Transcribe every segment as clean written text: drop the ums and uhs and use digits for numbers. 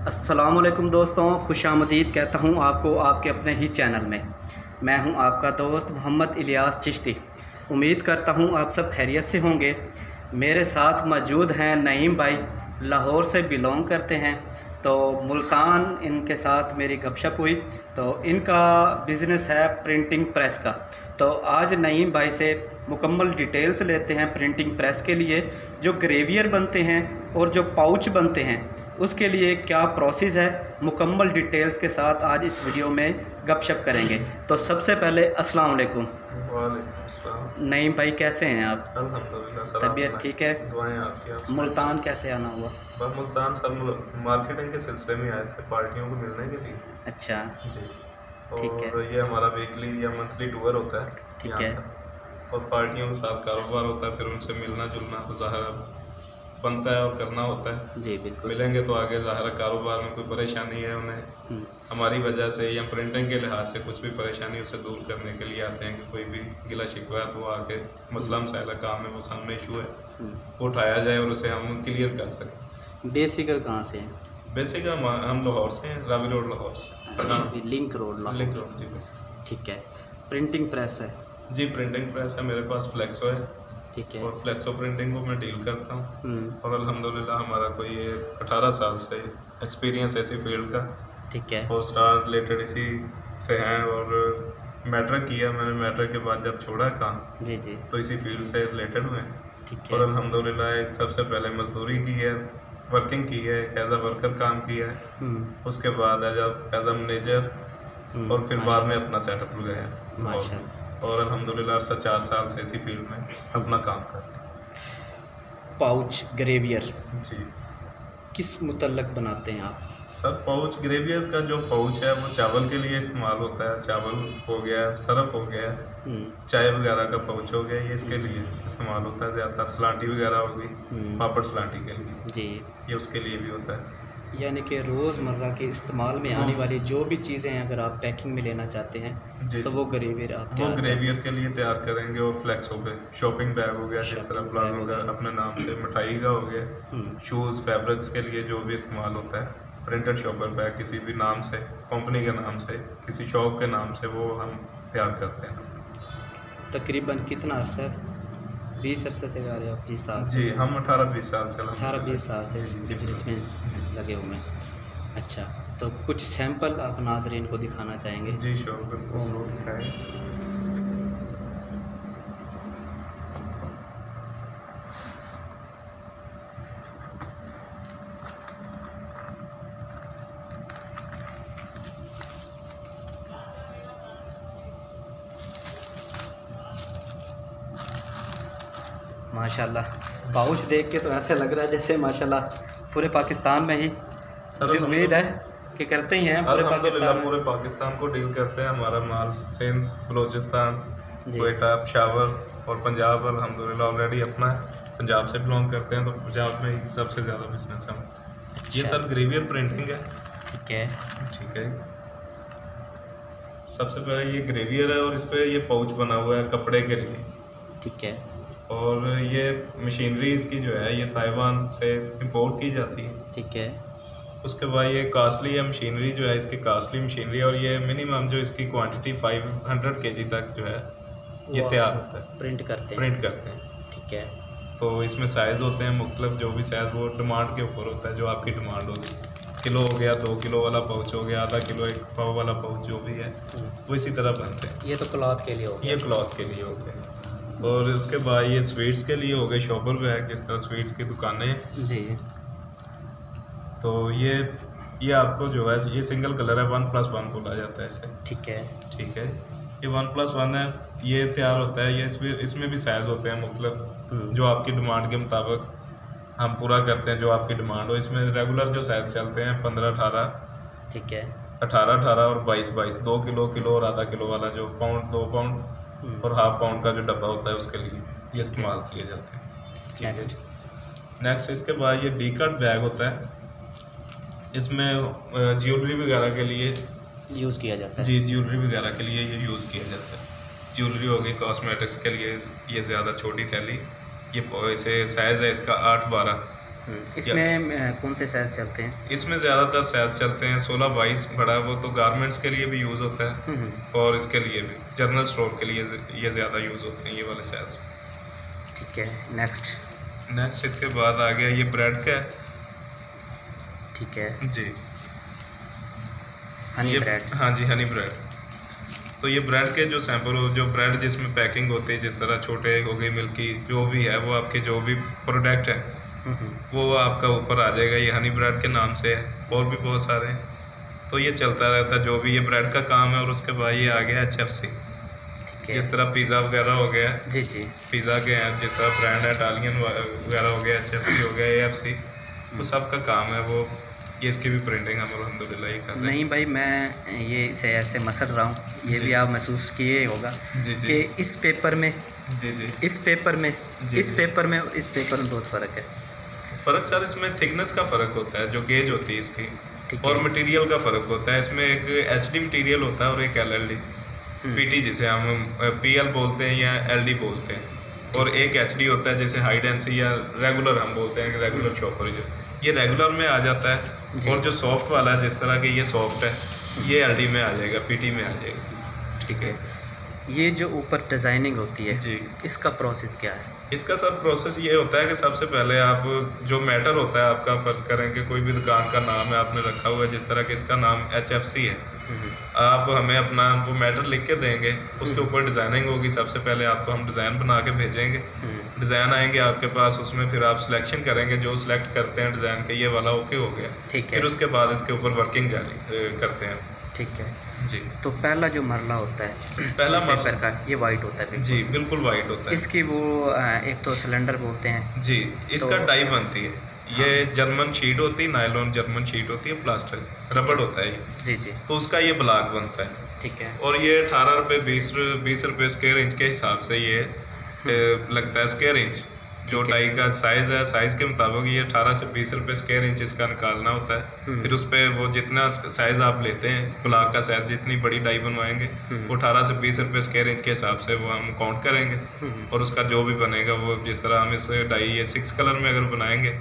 अस्सलामुअलैकुम दोस्तों, खुशामदीद कहता हूँ आपको आपके अपने ही चैनल में। मैं हूँ आपका दोस्त मोहम्मद इलियास चिश्ती। उम्मीद करता हूँ आप सब खैरियत से होंगे। मेरे साथ मौजूद हैं नईम भाई, लाहौर से बिलोंग करते हैं। तो मुल्तान इनके साथ मेरी गपशप हुई, तो इनका बिज़नेस है प्रिंटिंग प्रेस का। तो आज नईम भाई से मुकम्मल डिटेल्स लेते हैं प्रिंटिंग प्रेस के लिए, जो ग्रेवियर बनते हैं और जो पाउच बनते हैं उसके लिए क्या प्रोसेस है। मुकम्मल डिटेल्स के साथ आज इस वीडियो में गपशप करेंगे। तो सबसे पहले अस्सलाम वालेकुम। वालेकुम अस्सलाम। नईम भाई कैसे हैं आप? अल्हम्दुलिल्लाह, तबीयत ठीक है? दुआएं आपकी। मुल्तान कैसे आना हुआ? बस मुल्तान सर मार्केटिंग के सिलसिले में आए थे, पार्टियों को मिलने के लिए। अच्छा जी। ठीक है। और ये हमारा वीकली या मंथली टूर होता है। ठीक है। और पार्टियों के साथ कारोबार होता है, फिर उनसे मिलना जुलना तो ज़ाहिर बनता है और करना होता है। जी बिल्कुल। मिलेंगे तो आगे ज़ाहिर कारोबार में कोई परेशानी है उन्हें हमारी वजह से या प्रिंटिंग के लिहाज से कुछ भी परेशानी उसे दूर करने के लिए आते हैं कि कोई भी गिला शिकवा है तो वो आके मसला मसाइला काम है, वो सामने इशू है वो उठाया जाए और उसे हम क्लियर कर सकें। बेसिकल कहाँ से हैं? बेसिक हम लाहौर से हैं, रावी रोड लाहौर से। Link road Lahore. Link road ji. ठीक है। प्रिंटिंग प्रेस है? जी प्रिंटिंग प्रेस है, मेरे पास फ्लेक्सो है। ठीक है। और फ्लेक्सो प्रिंटिंग को मैं डील करता हूँ और अल्हम्दुलिल्लाह हमारा कोई ये 18 साल से एक्सपीरियंस है इसी फील्ड का। ठीक है। और स्टार रिलेटेड इसी से हैं और मैट्रिक किया मैंने। मैट्रिक के बाद जब छोड़ा काम जी जी, तो इसी फील्ड से रिलेटेड हुए। ठीक और है। अल्हम्दुलिल्लाह एक सबसे पहले मजदूरी की है, वर्किंग की है, एज अ वर्कर काम किया है। उसके बाद एज अ मैनेजर और फिर बाद में अपना सेटअप गया माशाल्लाह। और अल्हम्दुलिल्लाह 4 साल से इसी फील्ड में अपना काम कर रहे हैं। पाउच ग्रेवियर जी किस मुतल्लक बनाते हैं आप? सर पाउच ग्रेवियर का जो पाउच है वो चावल के लिए इस्तेमाल होता है। चावल हो गया, सरफ हो गया, चाय वगैरह का पाउच हो गया, ये इसके लिए इस्तेमाल होता है ज़्यादातर। सलांटी वगैरह होगी, पापड़ सलांटी के लिए जी, ये उसके लिए भी होता है। यानी कि रोज़मर्रा के इस्तेमाल में आने वाली जो भी चीज़ें हैं अगर आप पैकिंग में लेना चाहते हैं जी तो वो ग्रेवियर आप वो ग्रेवियर के लिए तैयार करेंगे। और फ्लेक्सो पे शॉपिंग बैग हो गया, जिस तरह प्लाजो का अपने नाम से, मिठाई का हो गया, शूज़ फैब्रिक्स के लिए जो भी इस्तेमाल होता है, प्रिंटेड शॉपर बैग किसी भी नाम से, कंपनी के नाम से, किसी शॉप के नाम से, वो हम तैयार करते हैं। तकरीबन कितना अर्सा? 20 अरसे से गा रहे हो? 20 साल? जी हम 18-20 साल से 18-20 साल से बिजनेस में लगे हुए हैं। अच्छा, तो कुछ सैंपल आप नाज़रीन को दिखाना चाहेंगे? जी श्योर, बिल्कुल ज़रूर दिखाएँ। माशाल्लाह, पाउच देख के तो ऐसे लग रहा है जैसे माशाल्लाह पूरे पाकिस्तान में ही, मुझे उम्मीद है कि करते ही हैं पूरे पाकिस्तान। पूरे पाकिस्तान को डील करते हैं। हमारा माल सिंध, बलूचिस्तान, क्वेटा, पेशावर और पंजाब अल्हम्दुलिल्लाह ऑलरेडी अपना है। पंजाब से बिलोंग करते हैं तो पंजाब में ही सबसे ज़्यादा बिजनेस है। ये सर ग्रेवियर प्रिंटिंग है। ठीक है। ठीक है। सबसे पहले ये ग्रेवियर है और इस पर ये पाउच बना हुआ है कपड़े के लिए। ठीक है। और ये मशीनरी इसकी जो है ये ताइवान से इंपोर्ट की जाती है। ठीक है। उसके बाद ये कास्टली है मशीनरी, जो है इसकी कास्टली मशीनरी, और ये मिनिमम जो इसकी क्वांटिटी 500 kg तक जो है ये तैयार होता है। प्रिंट करते हैं। ठीक है। तो इसमें साइज़ होते हैं मुख्तलिफ, जो भी साइज़ वो डिमांड के ऊपर होता है, जो आपकी डिमांड होगी। किलो हो गया, 2 किलो वाला पाउच हो गया, आधा किलो, 1 पाव वाला पाउच, जो भी है वो इसी तरह बनते हैं। ये तो क्लॉथ के लिए हो गया। ये क्लॉथ के लिए हो गए। और उसके बाद ये स्वीट्स के लिए हो गए शॉपर बैग, जिस तरह स्वीट्स की दुकानें हैं जी। तो ये आपको जो है ये सिंगल कलर है, 1+1 बोला जाता है इसे। ठीक है। ठीक है। ये 1+1 है, ये तैयार होता है। ये इसमें भी साइज़ होते हैं मुख्तलिफ, जो आपकी डिमांड के मुताबिक हम पूरा करते हैं, जो आपकी डिमांड हो। इसमें रेगुलर जो साइज़ चलते हैं 15-18। ठीक है। 18-18 और 22-22, 2 किलो और आधा किलो वाला, जो पाउंड, 2 पाउंड और हाफ पाउंड का जो डब्बा होता है उसके लिए ये इस्तेमाल किए जाते हैं। नेक्स्ट इसके बाद ये डी कट बैग होता है। इसमें ज्वेलरी वगैरह के लिए यूज़ किया जाता है। जी ज्वेलरी वगैरह के लिए ये यूज़ किया जाता है। ज्वेलरी होगी, कॉस्मेटिक्स के लिए ये ज़्यादा छोटी थैली, ये इसे साइज़ है इसका 8-12 इसमें कौन से साइज चलते हैं? इसमें ज़्यादातर साइज चलते हैं 16-22 बड़ा, वो तो गारमेंट्स के लिए भी यूज़ होता है और इसके लिए भी जनरल स्टोर के लिए ये ज़्यादा यूज़ होते हैं ये वाले साइज। ठीक है। नेक्स्ट इसके बाद आ गया ये ब्रेड का है। ठीक है जी, हनी ब्रेड। हाँ जी, हनी ब्रेड। तो ये ब्रेड के जो सैंपल हो, जो ब्रेड जिसमें पैकिंग होती है, जिस तरह छोटे हो गए मिल्की जो भी है, वो आपके जो भी प्रोडक्ट है वो आपका ऊपर आ जाएगा। ये हनी ब्रेड के नाम से है, और भी बहुत सारे हैं। तो ये चलता रहता है जो भी ये ब्रेड का काम है। और उसके बाद ये आ गया HFC, जिस तरह पिज़्ज़ा वगैरह हो गया। जी, पिज़्ज़ा के हैं जिस तरह ब्रांड है, इटालियन वगैरह हो गया, HFC हो गया, AFC, वो सब का काम है। वो ये इसकी भी प्रिंटिंग हम अल्हम्दुलिल्लाह ही कर रहे हैं। नहीं भाई, मैं ये इसे ऐसे मसल रहा हूँ, ये भी आप महसूस किए होगा कि इस पेपर में इस पेपर में इस पेपर में और इस पेपर में बहुत फ़र्क है। फ़र्क सर इसमें थिकनेस का फ़र्क होता है, जो गेज होती है इसकी, और मटेरियल का फ़र्क होता है। इसमें एक HD मटेरियल होता है और एक LLD PT, जिसे हम PL बोलते हैं या LD बोलते हैं, और एक HD होता है जैसे हाई डेंसिटी या रेगुलर हम बोलते हैं, रेगुलर चॉपर। ये रेगुलर में आ जाता है, और जो सॉफ्ट वाला है, जिस तरह के ये सॉफ्ट है, ये LD में आ जाएगा, PT में आ जाएगा। ठीक है। ये जो ऊपर डिज़ाइनिंग होती है जी, इसका प्रोसेस क्या है? इसका सर प्रोसेस ये होता है कि सबसे पहले आप जो मैटर होता है आपका, फ़र्ज़ करें कि कोई भी दुकान का नाम है आपने रखा हुआ है, जिस तरह कि इसका नाम HFC है, आप हमें अपना वो मैटर लिख के देंगे, उसके ऊपर डिज़ाइनिंग होगी। सबसे पहले आपको हम डिज़ाइन बना के भेजेंगे, डिज़ाइन आएंगे आपके पास, उसमें फिर आप सिलेक्शन करेंगे, जो सिलेक्ट करते हैं डिज़ाइन के, ये वाला ओके हो गया। ठीक है। फिर उसके बाद इसके ऊपर वर्किंग जारी करते हैं। ठीक है जी। तो पहला जो मरला होता है पहला पेपर का, ये वाइट होता है। जी, बिल्कुल वाइट होता है। इसकी वो एक तो सिलेंडर बोलते हैं जी, इसका डाई बनती है। ये जर्मन शीट होती है, नायलॉन जर्मन शीट होती है, प्लास्टर रबड़ होता है ये। जी, तो उसका ये ब्लॉक बनता है। ठीक है। और ये 18 रुपये 20 रुपये स्क्वायर इंच के हिसाब से ये लगता है स्क्वायर इंच। जो डाई का साइज़ है, साइज़ के मुताबिक ये 18 से 20 रुपये स्क्वायर इंच इसका निकालना होता है। फिर उस पर वो जितना साइज़ आप लेते हैं, ब्लॉक का साइज़, जितनी बड़ी डाई बनवाएंगे वो 18 से 20 रुपये स्क्वायर इंच के हिसाब से वो हम काउंट करेंगे। और उसका जो भी बनेगा वो, जिस तरह हम इस डाई ये 6 कलर में अगर बनाएंगे,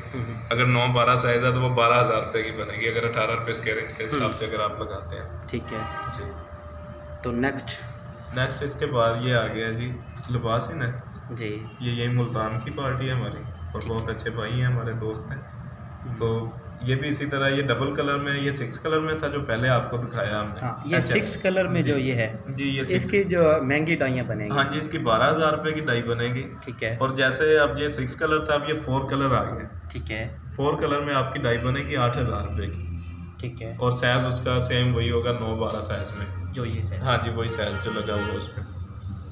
अगर 9-12 साइज़ है तो वो 12,000 रुपये की बनेगी, अगर 18 रुपये स्क्वायर इंच के हिसाब से अगर आप लगाते हैं। ठीक है जी। तो नेक्स्ट इसके बाद ये आ गया जी लिबास इन है जी। ये यही मुल्तान की पार्टी है हमारी, और बहुत अच्छे भाई हैं, हमारे दोस्त हैं। तो ये भी इसी तरह, ये डबल कलर में, ये 6 कलर में था जो पहले आपको दिखाया हमने। हाँ, ये 6 कलर में जो ये है जी, ये इसकी जो महंगी डाइयाँ बनेंगी। हाँ जी, इसकी 12,000 रुपये की डाई बनेगी। ठीक है। और जैसे अब ये 6 कलर था, अब ये 4 कलर आ गया। ठीक है। 4 कलर में आपकी डाई बनेगी 8,000 रुपये की। ठीक है। और साइज़ उसका सेम वही होगा, 9-12 साइज़ में, जो ये साइज। हाँ जी, वही साइज़ जो लगा हुआ है उस पर।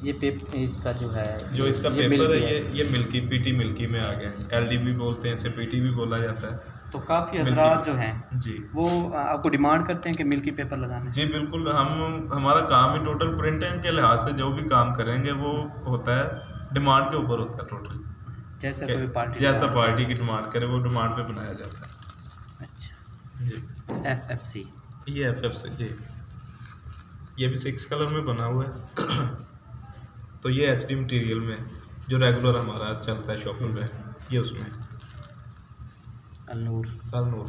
ये पेपर इसका जो है, जो इसका पेपर है, ये मिल्की PT मिल्की में आ गया। LD भी बोलते हैं इसे, PT भी बोला जाता है। तो काफ़ी हज़रात जो हैं जी, वो आपको डिमांड करते हैं कि मिल्की पेपर लगाने। जी बिल्कुल। हमारा काम ही टोटल प्रिंटिंग के लिहाज से जो भी काम करेंगे वो होता है, डिमांड के ऊपर होता है टोटल। जैसा कोई पार्टी, जैसा पार्टी की डिमांड करे वो डिमांड पे बनाया जाता है। अच्छा जी। FFC, ये FFC जी, ये भी 6 कलर में बना हुआ है। तो ये HD मटेरियल में जो रेगुलर हमारा चलता है शॉपिंग में, ये उसमें अलनूर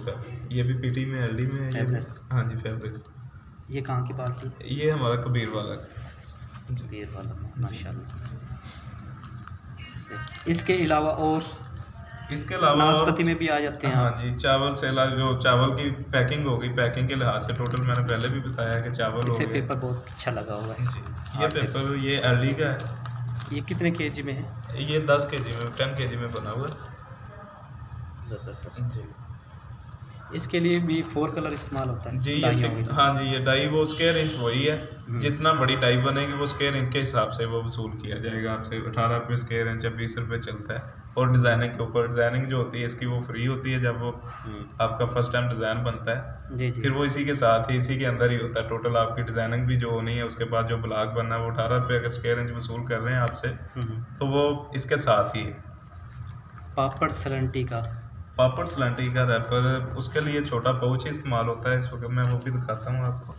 का, ये भी PT में, LD में है। फैब्रिक्स। हाँ जी, फैब्रिक्स। ये कहाँ की पार्टी? ये हमारा कबीर वाला माशाल्लाह। इसके अलावा और इसके अलावा नाशपाती में भी आ जाते हैं। हाँ जी, चावल से जो चावल की पैकिंग होगी, पैकिंग के लिहाज से टोटल मैंने पहले भी बताया कि चावल हो गया। पेपर बहुत अच्छा लगा हुआ है जी। ये पेपर ये LD का है। ये कितने kg में है? ये 10 kg में, 10 kg में बना हुआ है। ज़बरदस्त जी। इसके लिए भी 4 कलर इस्तेमाल होता है जी। ये 6, हाँ जी, ये डाई वो स्क्वायर इंच वही है, जितना बड़ी डाई बनेगी वो स्क्वायर इंच के हिसाब से वो वसूल किया जाएगा आपसे। 18 रुपये स्क्वायर इंच या 20 रुपये चलता है। और डिज़ाइनिंग के ऊपर, डिज़ाइनिंग जो होती है इसकी वो फ्री होती है जब वो आपका फर्स्ट टाइम डिज़ाइन बनता है। जी। फिर वो इसी के साथ ही, इसी के अंदर ही होता है टोटल आपकी डिज़ाइनिंग भी जो होनी है। उसके बाद जो ब्लॉक बनना है वो 18 रुपये अगर स्क्वायर इंच वसूल कर रहे हैं आपसे, तो वो इसके साथ ही है। पापड़ सलंटी का रैपर, उसके लिए छोटा पाउच इस्तेमाल होता है। इस वक्त मैं वो भी दिखाता हूँ आपको।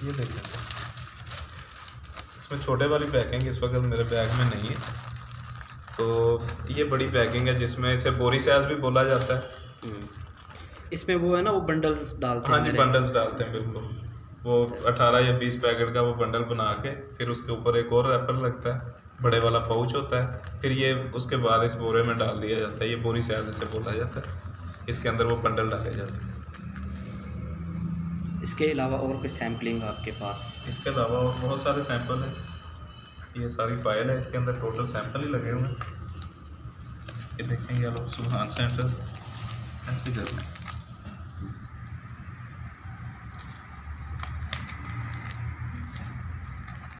ये देखें सर, इसमें छोटे वाली पैकिंग इस वक्त मेरे बैग में नहीं है, तो ये बड़ी पैकिंग है जिसमें इसे बोरी साइज भी बोला जाता है। इसमें वो है ना, वो बंडल्स डालते हैं। हाँ जी, बंडल्स डालते हैं बिल्कुल। वो 18 या 20 पैकेट का वो बंडल बना के फिर उसके ऊपर एक और रैपर लगता है, बड़े वाला पाउच होता है, फिर ये उसके बाद इस बोरे में डाल दिया जाता है। ये बोरी साइज इसे बोला जाता है। इसके अंदर वो बंडल डाले जाते हैं। इसके अलावा और कोई सैम्पलिंग आपके पास? इसके अलावा और बहुत सारे सैंपल हैं। ये सारी फाइल है, इसके अंदर टोटल सैंपल ही लगे हुए हैं। ये देखेंगे आप, सुभान सेंटर ऐसे करना है।